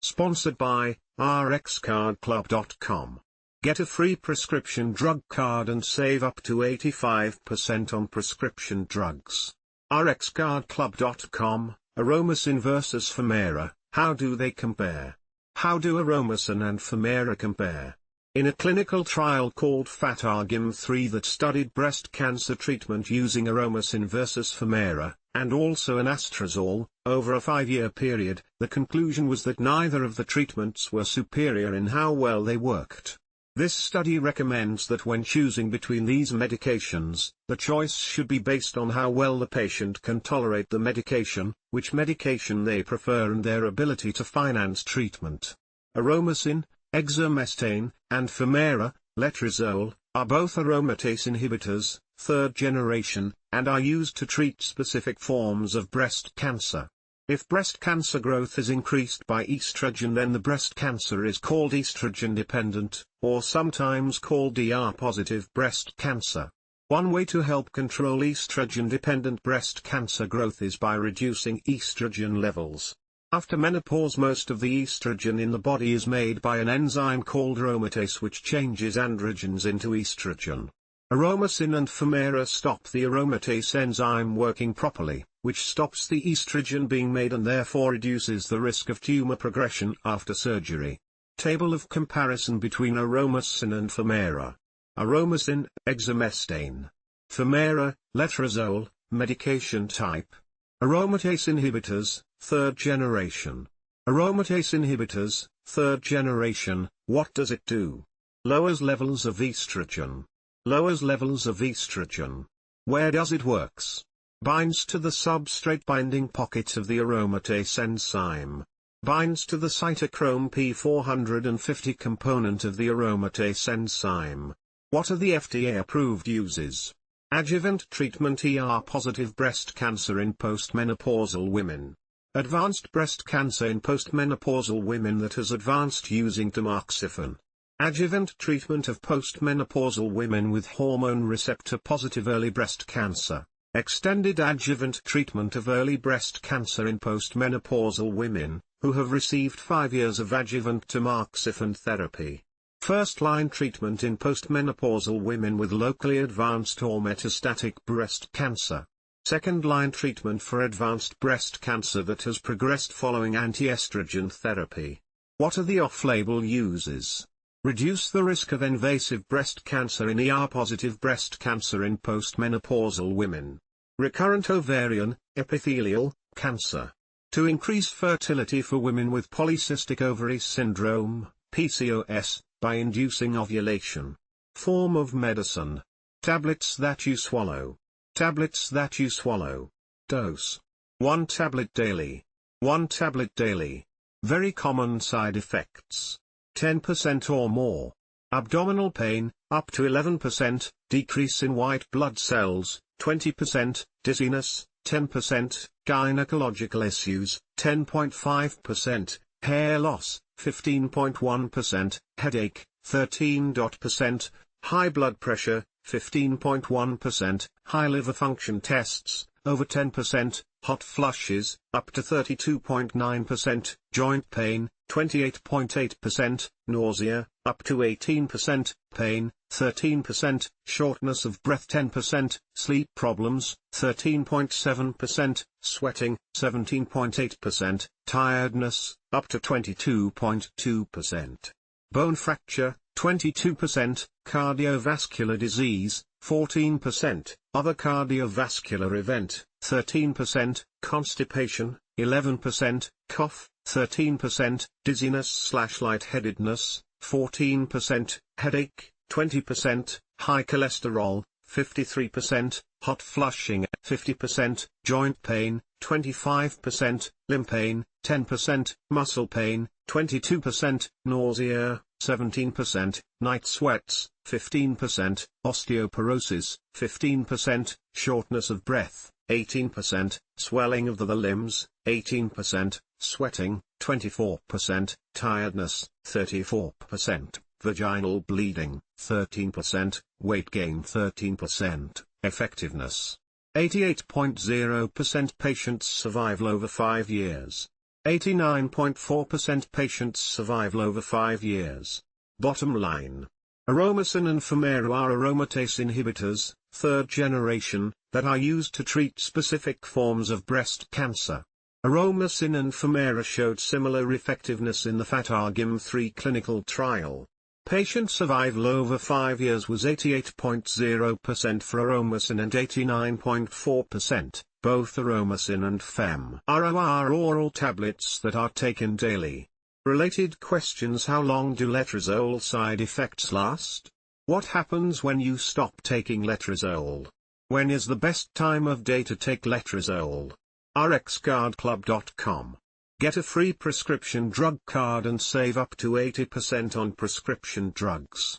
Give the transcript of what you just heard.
Sponsored by RxCardClub.com. Get a free prescription drug card and save up to 85% on prescription drugs. RxCardClub.com, Aromasin versus Femara, how do they compare? How do Aromasin and Femara compare? In a clinical trial called FATAGIM 3 that studied breast cancer treatment using Aromasin versus Femara, and also anastrozole, over a 5-year period, the conclusion was that neither of the treatments were superior in how well they worked. This study recommends that when choosing between these medications, the choice should be based on how well the patient can tolerate the medication, which medication they prefer and their ability to finance treatment. Aromasin, exemestane, and Femara, letrozole, are both aromatase inhibitors, third generation, and are used to treat specific forms of breast cancer. If breast cancer growth is increased by estrogen, then the breast cancer is called estrogen-dependent, or sometimes called ERpositive breast cancer. One way to help control estrogen-dependent breast cancer growth is by reducing estrogen levels. After menopause, most of the estrogen in the body is made by an enzyme called aromatase, which changes androgens into estrogen. Aromasin and Femara stop the aromatase enzyme working properly, which stops the estrogen being made and therefore reduces the risk of tumor progression after surgery. Table of comparison between Aromasin and Femara. Aromasin, exemestane. Femara, letrozole, medication type. Aromatase inhibitors, third generation. Aromatase inhibitors, third generation, what does it do? Lowers levels of estrogen. Lowers levels of estrogen. Where does it works? Binds to the substrate-binding pocket of the aromatase enzyme. Binds to the cytochrome P450 component of the aromatase enzyme. What are the FDA-approved uses? Adjuvant treatment ER-positive breast cancer in postmenopausal women. Advanced breast cancer in postmenopausal women that has advanced using tamoxifen. Adjuvant treatment of postmenopausal women with hormone receptor-positive early breast cancer. Extended adjuvant treatment of early breast cancer in postmenopausal women, who have received 5 years of adjuvant tamoxifen therapy. First-line treatment in postmenopausal women with locally advanced or metastatic breast cancer. Second-line treatment for advanced breast cancer that has progressed following antiestrogen therapy. What are the off-label uses? Reduce the risk of invasive breast cancer in ER-positive breast cancer in postmenopausal women. Recurrent ovarian, epithelial, cancer. To increase fertility for women with polycystic ovary syndrome, PCOS, by inducing ovulation. Form of medicine. Tablets that you swallow. Tablets that you swallow. Dose. 1 tablet daily. 1 tablet daily. Very common side effects. 10% or more. Abdominal pain, up to 11%, decrease in white blood cells, 20%, dizziness, 10%, gynecological issues, 10.5%, hair loss, 15.1%, headache, 13%, high blood pressure, 15.1%, high liver function tests, over 10%, hot flushes, up to 32.9%, joint pain, 28.8%, nausea, up to 18%, pain, 13%, shortness of breath 10%, sleep problems, 13.7%, sweating, 17.8%, tiredness, up to 22.2%. Bone fracture, 22%, cardiovascular disease, 14%, other cardiovascular event, 13%, constipation, 11%, cough, 13%, dizziness/lightheadedness, 14%, headache, 20%, high cholesterol, 53%, hot flushing, 50%, joint pain, 25%, limb pain, 10%, muscle pain, 22%, nausea, 17%, night sweats, 15%, osteoporosis, 15%, shortness of breath, 18%, swelling of the limbs, 18%, sweating, 24%, tiredness, 34%, vaginal bleeding, 13%, weight gain 13%, effectiveness. 88.0% patients survival over 5 years. 89.4% patients survive over 5 years. Bottom line. Aromasin and Femara are aromatase inhibitors, third generation, that are used to treat specific forms of breast cancer. Aromasin and Femara showed similar effectiveness in the FATAGIM 3 clinical trial. Patient survival over 5 years was 88.0% for Aromasin and 89.4%, both Aromasin and Femara are oral tablets that are taken daily. Related questions: how long do letrozole side effects last? What happens when you stop taking letrozole? When is the best time of day to take letrozole? RxCardClub.com. Get a free prescription drug card and save up to 80% on prescription drugs.